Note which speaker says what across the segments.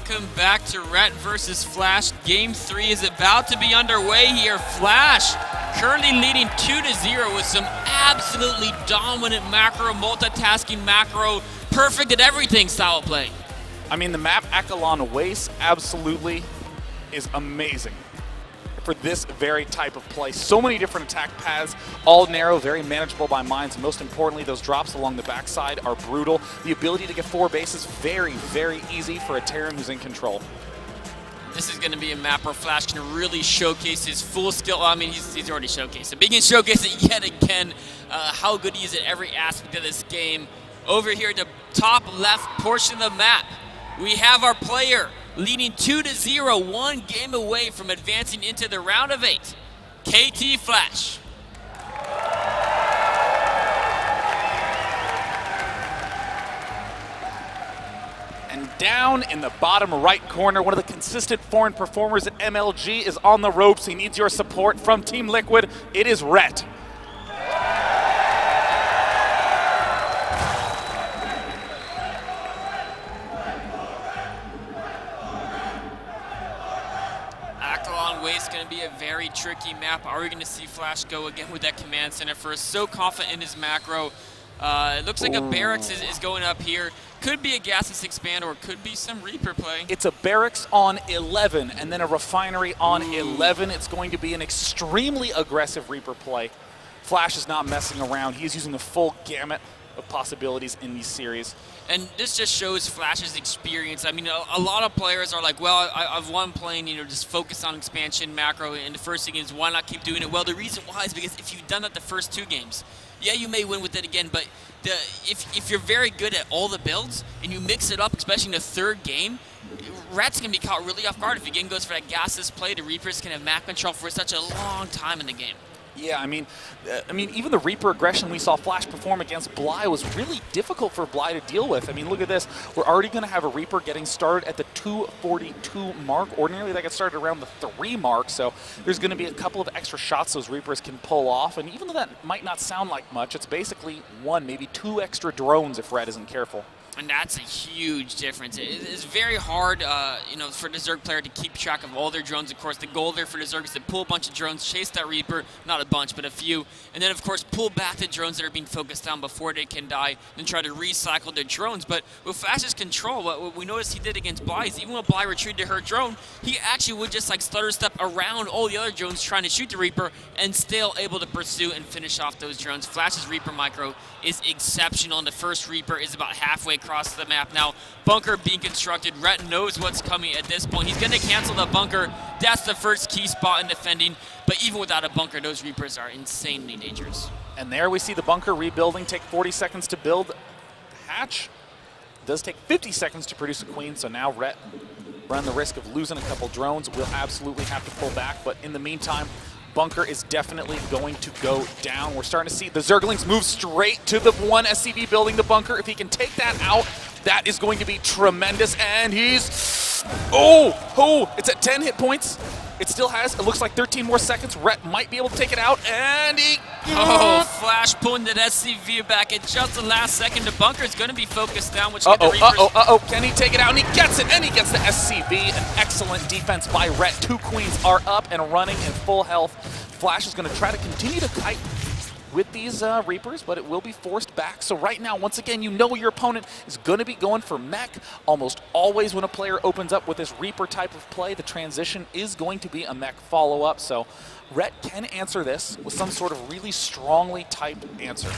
Speaker 1: welcome back to Rhett versus Flash. Game 3 is about to be underway here. Flash currently leading 2-0 with some absolutely dominant macro, multitasking macro, perfect at everything style of play.
Speaker 2: I mean, the map Akalon Waste absolutely is amazing for this very type of play. So many different attack paths, all narrow, very manageable by mines, and most importantly, those drops along the backside are brutal. The ability to get 4 bases, very, very easy for a Terran who's in control.
Speaker 1: This is going to be a map where Flash can really showcase his full skill. I mean, he's already showcased it, but he can showcase it yet again, how good he is at every aspect of this game. Over here at the top left portion of the map, we have our player leading 2-0, one game away from advancing into the round of 8. KT Flash.
Speaker 2: And down in the bottom right corner, one of the consistent foreign performers at MLG is on the ropes. He needs your support from Team Liquid. It is Rhett.
Speaker 1: Waste going to be a very tricky map. Are we going to see Flash go again with that command center first? So confident in his macro. It looks like a barracks is going up here. Could be a gaseous expand or could be some Reaper play.
Speaker 2: It's a barracks on 11 and then a refinery on 11. It's going to be an extremely aggressive Reaper play. Flash is not messing around. He is using the full gamut of possibilities in these series.
Speaker 1: And this just shows Flash's experience. I mean, a lot of players are like, well, I've won playing, just focus on expansion, macro, and the first thing is, why not keep doing it? Well, the reason why is because if you've done that the first 2 games, yeah, you may win with it again, but if you're very good at all the builds, and you mix it up, especially in the 3rd game, Rhett's going to be caught really off guard. If again goes for that gaseous play, the Reapers can have map control for such a long time in the game.
Speaker 2: Yeah, I mean, even the Reaper aggression we saw Flash perform against Bly was really difficult for Bly to deal with. I mean, look at this. We're already going to have a Reaper getting started at the 242 mark. Ordinarily, that gets started around the 3 mark, so there's going to be a couple of extra shots those Reapers can pull off. And even though that might not sound like much, it's basically 1, maybe 2 extra drones if Red isn't careful.
Speaker 1: And that's a huge difference. It's very hard, for the Zerg player to keep track of all their drones. Of course, the goal there for the Zerg is to pull a bunch of drones, chase that Reaper, not a bunch, but a few, and then, of course, pull back the drones that are being focused on before they can die, and try to recycle their drones. But with Flash's control, what we noticed he did against Bly is even when Bly retreated to her drone, he actually would just stutter step around all the other drones trying to shoot the Reaper and still able to pursue and finish off those drones. Flash's Reaper micro is exceptional, and the first Reaper is about halfway across the map now. Bunker being constructed. Rhett knows what's coming at this point. He's going to cancel the bunker. That's the first key spot in defending. But even without a bunker, those Reapers are insanely dangerous.
Speaker 2: And there we see the bunker rebuilding. Take 40 seconds to build the hatch. It does take 50 seconds to produce a queen, so now Rhett run the risk of losing a couple drones. We'll absolutely have to pull back, but in the meantime, bunker is definitely going to go down. We're starting to see the Zerglings move straight to the 1 SCV building the bunker. If he can take that out, that is going to be tremendous. And he's, it's at 10 hit points. It still has, it looks like 13 more seconds. Rhett might be able to take it out, and he...
Speaker 1: Flash pulling that SCV back at just the last second. The bunker is going to be focused down, which the Reapers...
Speaker 2: Can he take it out? And he gets it, and he gets the SCV. An excellent defense by Rhett. 2 queens are up and running in full health. Flash is going to try to continue to kite with these Reapers, but it will be forced back. So right now, once again, you know your opponent is going to be going for mech. Almost always when a player opens up with this Reaper type of play, the transition is going to be a mech follow-up. So Rhett can answer this with some sort of really strongly typed answer.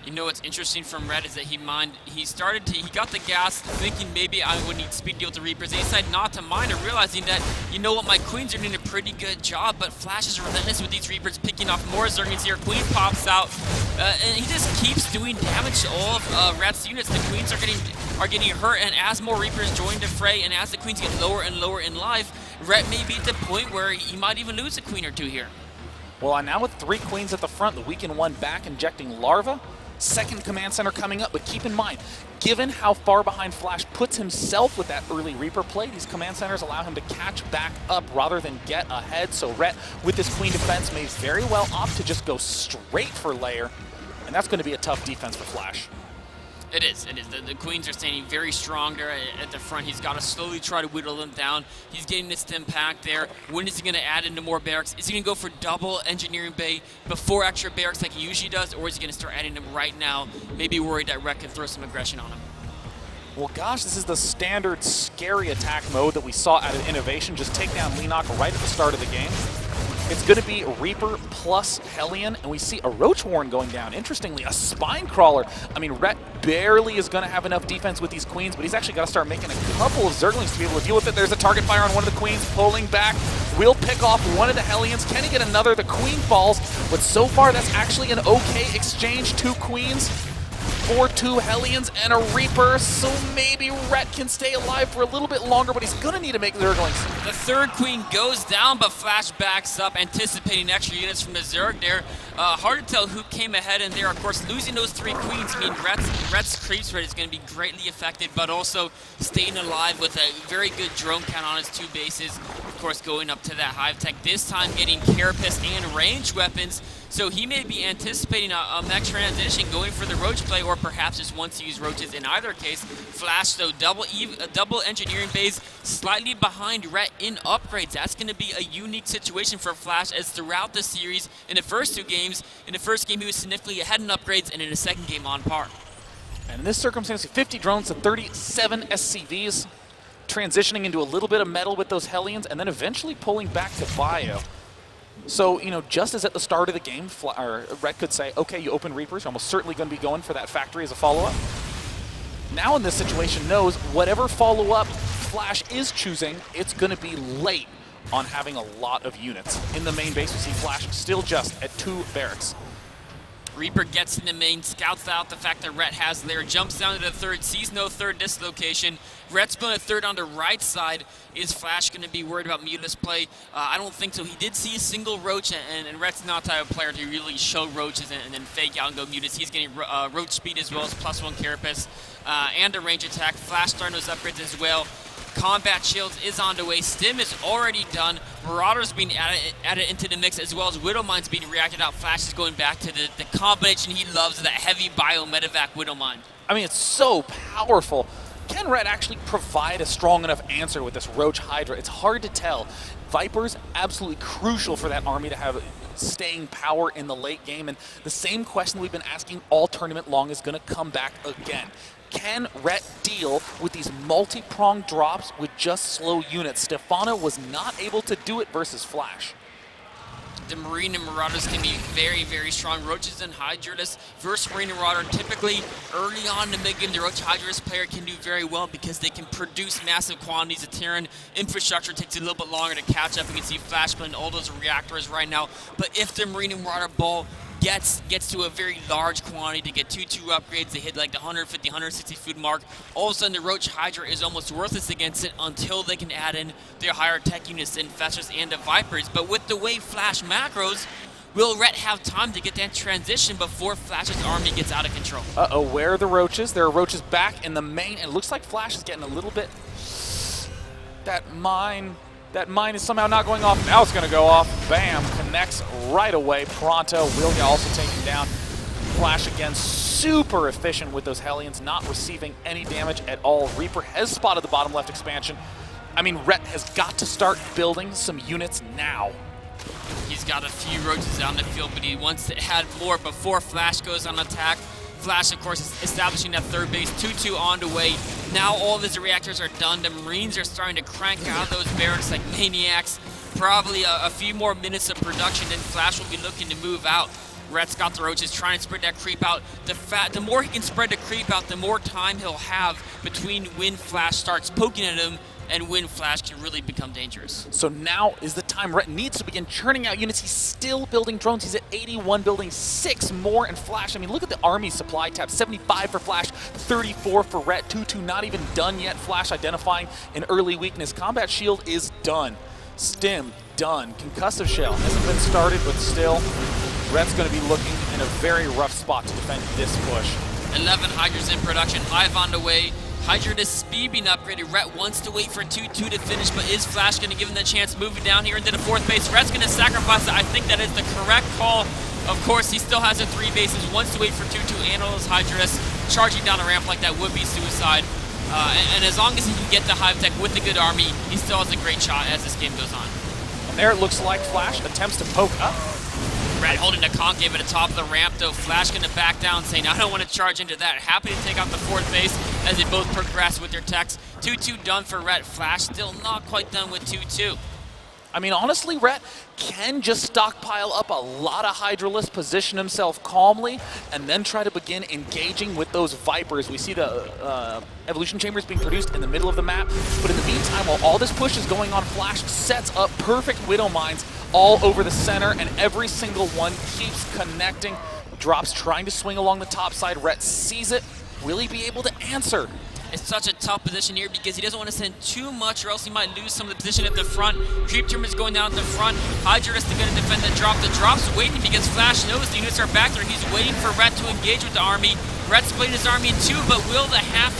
Speaker 1: You know what's interesting from Rhett is that he got the gas thinking maybe I would need speed deal to Reapers. He decided not to mine and realizing that, you know what, my queens are doing a pretty good job, but Flash is relentless with these Reapers, picking off more Zerglings here. Queen pops out, and he just keeps doing damage to all of Rhett's units. The queens are getting hurt, and as more Reapers join the fray, and as the queens get lower and lower in life, Rhett may be at the point where he might even lose a queen or 2 here.
Speaker 2: Well, now with 3 queens at the front, the weakened 1 back injecting larva. Second command center coming up, but keep in mind, given how far behind Flash puts himself with that early Reaper play, these command centers allow him to catch back up rather than get ahead. So Rhett, with this queen defense, may very well opt to just go straight for layer, and that's going to be a tough defense for Flash.
Speaker 1: It is. The Queens are standing very strong there at the front. He's got to slowly try to whittle them down. He's getting this stim pack there. When is he going to add into more barracks? Is he going to go for double engineering bay before extra barracks like he usually does, or is he going to start adding them right now? Maybe worried that Rhett can throw some aggression on him.
Speaker 2: Well, gosh, this is the standard scary attack mode that we saw out of Innovation. Just take down Leenock right at the start of the game. It's going to be Reaper plus Hellion, and we see a Roach Warren going down. Interestingly, a Spine Crawler. I mean, Rhett barely is going to have enough defense with these Queens, but he's actually got to start making a couple of Zerglings to be able to deal with it. There's a target fire on one of the Queens, pulling back. Will pick off one of the Hellions. Can he get another? The Queen falls, but so far that's actually an okay exchange. 2 Queens for 2 Hellions and a Reaper, so maybe Rhett can stay alive for a little bit longer, but he's going to need to make Zerglings.
Speaker 1: The third Queen goes down, but Flash backs up, anticipating extra units from the Zerg there. Hard to tell who came ahead in there. Of course, losing those 3 Queens means Rhett's creeps rate is going to be greatly affected, but also staying alive with a very good drone count on his 2 bases. Of course, going up to that Hive Tech, this time getting Carapace and ranged weapons. So he may be anticipating a mech transition, going for the Roach play, or perhaps just wants to use Roaches in either case. Flash, though, double engineering bays, slightly behind Rhett in upgrades. That's going to be a unique situation for Flash, as throughout the series, in the first 2 games, in the first game he was significantly ahead in upgrades, and in the second game on par.
Speaker 2: And in this circumstance, 50 drones to 37 SCVs, transitioning into a little bit of metal with those Hellions, and then eventually pulling back to Bio. So, you know, just as at the start of the game, Rhett could say, okay, you open Reapers, you're almost certainly going to be going for that factory as a follow-up. Now in this situation knows whatever follow-up Flash is choosing, it's going to be late on having a lot of units. In the main base, we see Flash still just at 2 barracks.
Speaker 1: Reaper gets in the main, scouts out the fact that Rhett has there, jumps down to the third, sees no third dislocation. Rhett's going to third on the right side. Is Flash going to be worried about Mutinous play? I don't think so. He did see a single Roach, and Rhett's not the type of player to really show Roaches and then fake out and go Mutinous. He's getting Roach speed as well as +1 Carapace and a range attack. Flash starting those upgrades as well. Combat Shields is on the way. Stim is already done. Marauder's being added into the mix, as well as Widowmine's being reacted out. Flash is going back to the combination he loves, that heavy bio medevac Widowmine.
Speaker 2: I mean, it's so powerful. Can Rhett actually provide a strong enough answer with this Roach Hydra? It's hard to tell. Viper's absolutely crucial for that army to have staying power in the late game, and the same question we've been asking all tournament long is going to come back again. Can Rhett deal with these multi-pronged drops with just slow units? Stefano was not able to do it versus Flash.
Speaker 1: The Marine and Marauders can be very, very strong. Roaches and Hydras versus Marine and Marauder. Typically, early on in the mid-game, the Roach Hydras player can do very well because they can produce massive quantities of Terran. Infrastructure takes a little bit longer to catch up. You can see Flash playing all those reactors right now. But if the Marine and Marauder ball gets to a very large quantity to get 2-2 upgrades, they hit like the 150, 160 food mark, all of a sudden the Roach Hydra is almost worthless against it until they can add in their higher tech units, the Infestors and the Vipers. But with the way Flash macros, will Rhett have time to get that transition before Flash's army gets out of control?
Speaker 2: Uh-oh, where are the Roaches? There are Roaches back in the main, and it looks like Flash is getting a little bit... That mine is somehow not going off. Now it's going to go off. Bam. Connects right away. Pronto will get also taken down. Flash again super efficient with those Hellions, not receiving any damage at all. Reaper has spotted the bottom left expansion. I mean, Rhett has got to start building some units now.
Speaker 1: He's got a few Roaches out in the field, but he wants to add more before Flash goes on attack. Flash, of course, is establishing that third base. 2-2 on the way. Now all of his reactors are done. The Marines are starting to crank out those barracks like maniacs. Probably a few more minutes of production, then Flash will be looking to move out. Rhett's got the Roaches trying to spread that creep out. The more he can spread the creep out, the more time he'll have between when Flash starts poking at him and when Flash can really become dangerous.
Speaker 2: So now is the time Rhett needs to begin churning out units. He's still building drones. He's at 81, building 6 more in Flash. I mean, look at the army supply tab. 75 for Flash, 34 for Rhett. 2-2 not even done yet. Flash identifying an early weakness. Combat Shield is done. Stim, done. Concussive Shell hasn't been started, but still, Rhett's going to be looking in a very rough spot to defend this push.
Speaker 1: 11 Hydras in production. Hive on the way. Hydra to speed being upgraded. Rhett wants to wait for 2-2 to finish, but is Flash going to give him the chance moving down here into the 4th base? Rhett's going to sacrifice it. I think that is the correct call. Of course, he still has a 3 bases, wants to wait for 2-2 and all those Hydras. charging down a ramp like that would be suicide. And as long as he can get the Hive Tech with a good army, he still has a great shot as this game goes on.
Speaker 2: And there it looks like Flash attempts to poke up.
Speaker 1: Red holding the concave at the top of the ramp, though. Flash going to back down, saying, I don't want to charge into that. Happy to take out the fourth base as they both progress with their techs. 2-2 done for Ret. Flash still not quite done with 2-2.
Speaker 2: I mean, honestly, Ret can just stockpile up a lot of Hydralisks, position himself calmly, and then try to begin engaging with those Vipers. We see the Evolution Chambers being produced in the middle of the map, but in the meantime, while all this push is going on, Flash sets up perfect Widow Mines all over the center, and every single one keeps connecting. Drops trying to swing along the top side. Ret sees it. Will he be able to answer?
Speaker 1: It's such a tough position here because he doesn't want to send too much or else he might lose some of the position at the front. Creep Tomb is going down at the front. Hydra is going to defend the drop. The drop's waiting because Flash knows the units are back there. He's waiting for Ret to engage with the army. Ret split his army in two, but will the half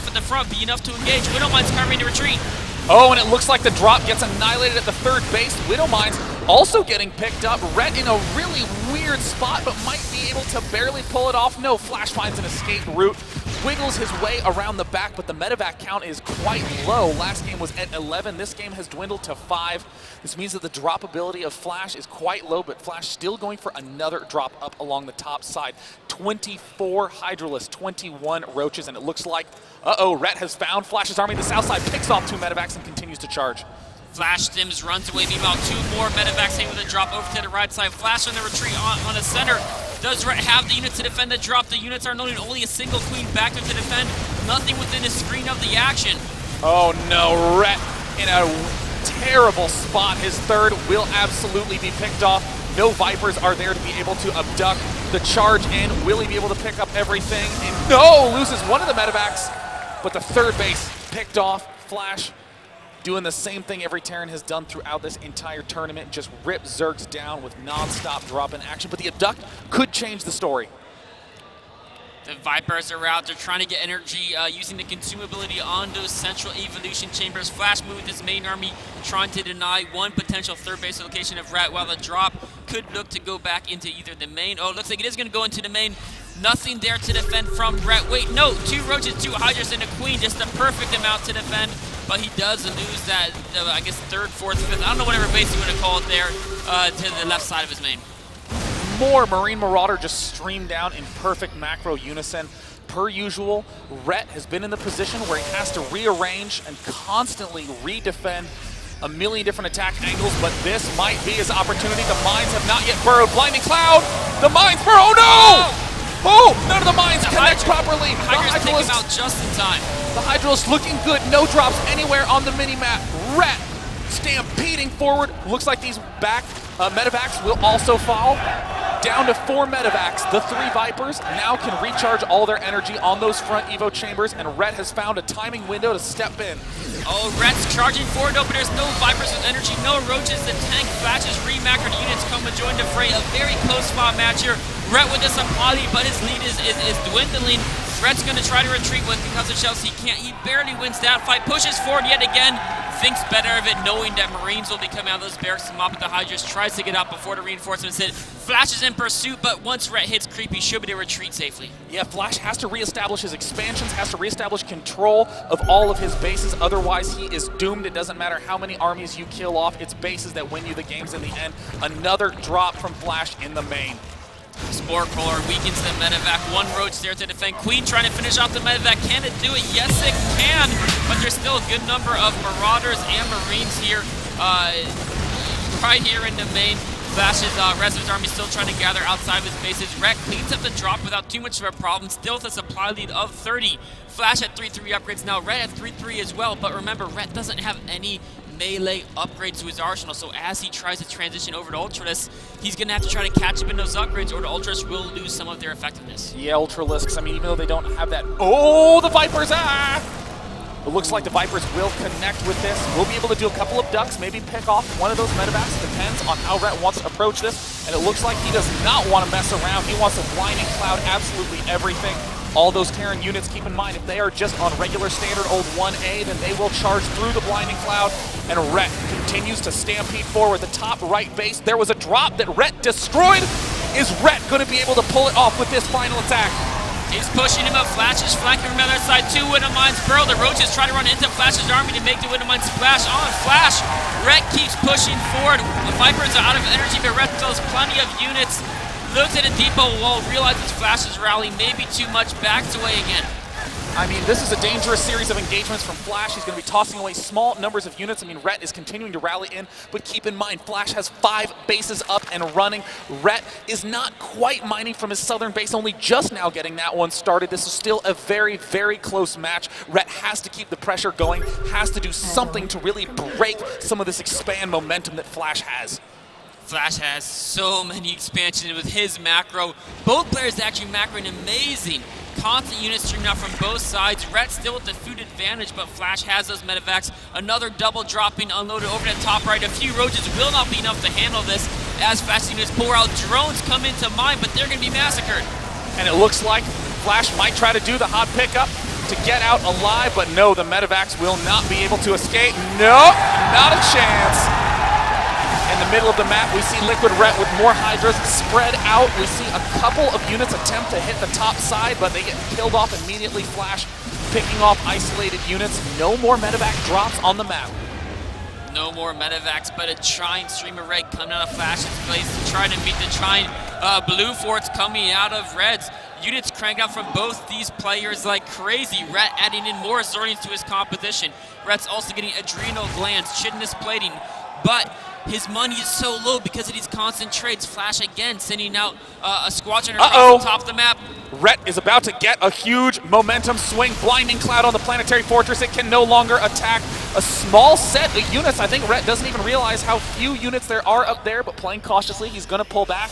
Speaker 1: at the front be enough to engage? Widow Mine's covering to retreat.
Speaker 2: Oh, and it looks like the drop gets annihilated at the third base. Widow Mines also getting picked up. Ret in a really weird spot, but might be able to barely pull it off. No, Flash finds an escape route, wiggles his way around the back, but the medevac count is quite low. Last game was at 11. This game has dwindled to 5. This means that the drop ability of Flash is quite low, but Flash still going for another drop up along the top side. 24 Hydralisks, 21 Roaches, and it looks like, Ret has found Flash's army. The south side picks off 2 medevacs and continues to charge.
Speaker 1: Flash stims, runs away. Meanwhile, 2 more medevacs hitting with a drop over to the right side. Flash on the retreat on the center. Does Ret have the units to defend the drop? The units are loading. Only a single queen back there to defend. Nothing within the screen of the action.
Speaker 2: Oh no, Ret in a terrible spot. His third will absolutely be picked off. No Vipers are there to be able to abduct the charge in. Will he be able to pick up everything? And no, loses one of the medevacs, but the third base picked off. Flash doing the same thing every Terran has done throughout this entire tournament, just rip Zergs down with non-stop drop in action, but the abduct could change the story.
Speaker 1: The Vipers are out. They're trying to get energy using the consumability on those central evolution chambers. Flash moved his main army, trying to deny one potential third base location of Ret, while the drop could look to go back into either the main. Oh, it looks like it is going to go into the main. Nothing there to defend from Ret. Wait, no, 2 Roaches, 2 Hydras, and a Queen. Just the perfect amount to defend. But he does lose that, I guess, 3rd, 4th, 5th. I don't know whatever base you want to call it there to the left side of his main.
Speaker 2: More Marine Marauder just streamed down in perfect macro unison. Per usual, Ret has been in the position where he has to rearrange and constantly redefend a million different attack angles, but this might be his opportunity. The mines have not yet burrowed. Blinding Cloud! The mines burrow! Oh no! Oh, none of the mines connect properly.
Speaker 1: The Hydra's taking him out just in time.
Speaker 2: The Hydra's looking good. No drops anywhere on the mini-map. Ret stampeding forward. Looks like these back medevacs will also fall. Down to 4 medevacs. The 3 Vipers now can recharge all their energy on those front Evo chambers, and Ret has found a timing window to step in.
Speaker 1: Oh, Ret's charging forward, but there's no Vipers with energy, no Roaches. The tank Flashes remackered units come to join the fray. A very close spot match here. Ret with the supply, but his lead is dwindling. Ret's going to try to retreat with concussive shells. He can't. He barely wins that fight. Pushes forward yet again. Thinks better of it, knowing that Marines will be coming out of those barracks to mop at the Hydras. Tries to get out before the reinforcements hit. Flash is in pursuit, but once Ret hits Creep, he should be able to retreat safely.
Speaker 2: Yeah, Flash has to reestablish his expansions, has to reestablish control of all of his bases. Otherwise, he is doomed. It doesn't matter how many armies you kill off. It's bases that win you the games in the end. Another drop from Flash in the main.
Speaker 1: Spore Crawler weakens the medevac. 1 Roach there to defend. Queen trying to finish off the medevac. Can it do it? Yes, it can. But there's still a good number of Marauders and Marines here, right here in the main. Flash's Resident Army still trying to gather outside of his bases. Ret cleans up the drop without too much of a problem. Still with a supply lead of 30. Flash at 3-3 upgrades now. Ret at 3-3 as well. But remember, Ret doesn't have any melee upgrades to his arsenal, so as he tries to transition over to Ultralisks, he's going to have to try to catch up in those upgrades, or the Ultralisks will lose some of their effectiveness.
Speaker 2: Yeah, Ultralisks, I mean, even though they don't have that... Oh, the Vipers! Ah! It looks like the Vipers will connect with this. We'll be able to do a couple of ducks, maybe pick off one of those medevacs. Depends on how Ret wants to approach this, and it looks like he does not want to mess around. He wants to Blinding Cloud absolutely everything. All those Terran units, keep in mind, if they are just on regular standard old 1A, then they will charge through the Blinding Cloud, and Ret continues to stampede forward. The top right base, there was a drop that Ret destroyed. Is Ret going to be able to pull it off with this final attack?
Speaker 1: He's pushing him up. Flash is flanking from the other side. Two Wintermines Burrow. The Roaches try to run into Flash's army to make the Wintermine splash on Flash. Rhett keeps pushing forward. The Vipers are out of energy, but Rhett still has plenty of units. Looks at a depot wall, realizes Flash's rally may be too much, backs away again.
Speaker 2: I mean, this is a dangerous series of engagements from Flash. He's going to be tossing away small numbers of units. I mean, Rhett is continuing to rally in, but keep in mind, Flash has 5 bases up and running. Rhett is not quite mining from his southern base, only just now getting that one started. This is still a very, very close match. Rhett has to keep the pressure going, has to do something to really break some of this expand momentum that Flash has.
Speaker 1: Flash has so many expansions with his macro. Both players actually macroing amazing. Constant units streaming out from both sides. Rhett still with the food advantage, but Flash has those medevacs. Another double dropping unloaded over the top right. A few Roaches will not be enough to handle this as Flash units pour out. Drones come into mine, but they're going to be massacred.
Speaker 2: And it looks like Flash might try to do the hot pickup to get out alive, but no, the medevacs will not be able to escape. Nope, not a chance. In the middle of the map, we see Liquid Rhett with more Hydras spread out. We see a couple of units attempt to hit the top side, but they get killed off immediately. Flash picking off isolated units. No more medevac drops on the map.
Speaker 1: No more medevacs, but a Trine stream of red coming out of Flash's place to try to meet the Trine blue forts coming out of Reds. Units crank out from both these players like crazy. Rhett adding in more Zerglings to his composition. Rhett's also getting adrenal glands, chitinous plating, but his money is so low because of these constant trades. Flash again sending out a squadron across the top of the map.
Speaker 2: Rhett is about to get a huge momentum swing. Blinding Cloud on the planetary fortress. It can no longer attack a small set of units. I think Rhett doesn't even realize how few units there are up there, but playing cautiously, he's going to pull back.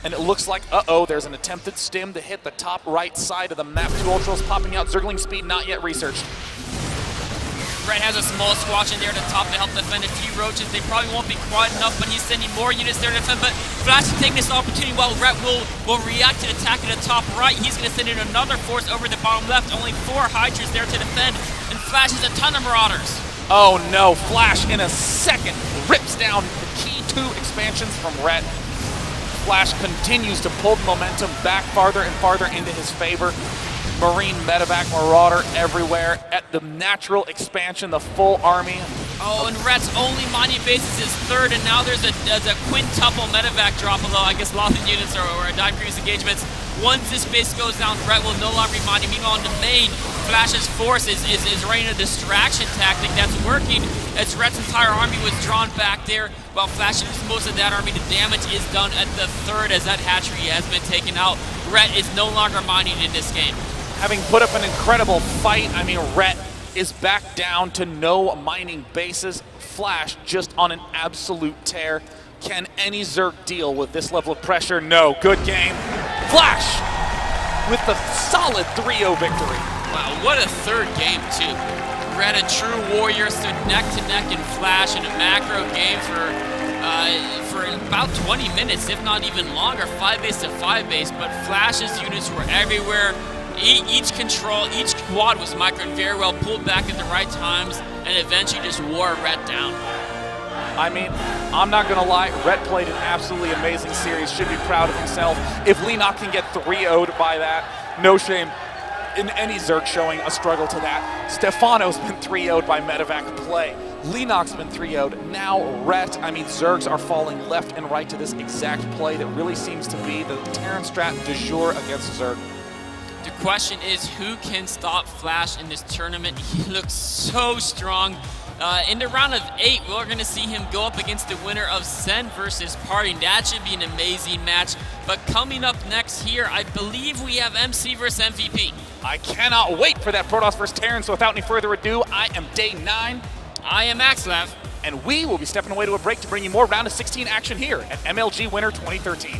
Speaker 2: And it looks like, there's an attempted stim to hit the top right side of the map. 2 Ultras popping out. Zergling speed not yet researched.
Speaker 1: Rhett has a small squadron there at the top to help defend a few Roaches. They probably won't be quite enough, but he's sending more units there to defend. But Flash is taking this opportunity while Rhett will react to the attack at the top right. He's going to send in another force over the bottom left. Only 4 Hydras there to defend, and Flash has a ton of Marauders.
Speaker 2: Oh no, Flash in a second rips down the key 2 expansions from Rhett. Flash continues to pull the momentum back farther and farther into his favor. Marine medevac Marauder everywhere at the natural expansion, the full army.
Speaker 1: Oh, and Rhett's only mining base is his 3rd, and now there's a quintuple medevac drop, although I guess lots of units are dying previous engagements. Once this base goes down, Rhett will no longer be mining. Meanwhile, on the main, Flash's force is running a distraction tactic that's working as Rhett's entire army was drawn back there, while Flash uses most of that army. The damage is done at the 3rd as that hatchery has been taken out. Rhett is no longer mining in this game.
Speaker 2: Having put up an incredible fight, I mean, Rhett is back down to no mining bases. Flash just on an absolute tear. Can any Zerg deal with this level of pressure? No. Good game. Flash with the solid 3-0 victory.
Speaker 1: Wow, what a 3rd game, too. Rhett, a true warrior, stood neck to neck in Flash in a macro game for about 20 minutes, if not even longer, 5 base to 5 base, but Flash's units were everywhere. Each control, each quad was microed very well, pulled back at the right times, and eventually just wore Rhett down.
Speaker 2: I mean, I'm not going to lie, Rhett played an absolutely amazing series, should be proud of himself. If Leenock can get 3-0'd by that, no shame in any Zerg showing a struggle to that. Stefano's been 3-0'd by medevac play. Leenock's been 3-0'd. Now Rhett, I mean, Zergs are falling left and right to this exact play that really seems to be the Terran strat du jour against Zerg.
Speaker 1: The question is, who can stop Flash in this tournament? He looks so strong. In the round of 8, we're going to see him go up against the winner of Sen versus Parting. That should be an amazing match. But coming up next here, I believe we have MC versus MVP.
Speaker 2: I cannot wait for that Protoss versus Terran, so without any further ado, I am Day 9.
Speaker 1: I am axslav.
Speaker 2: And we will be stepping away to a break to bring you more round of 16 action here at MLG Winter 2013.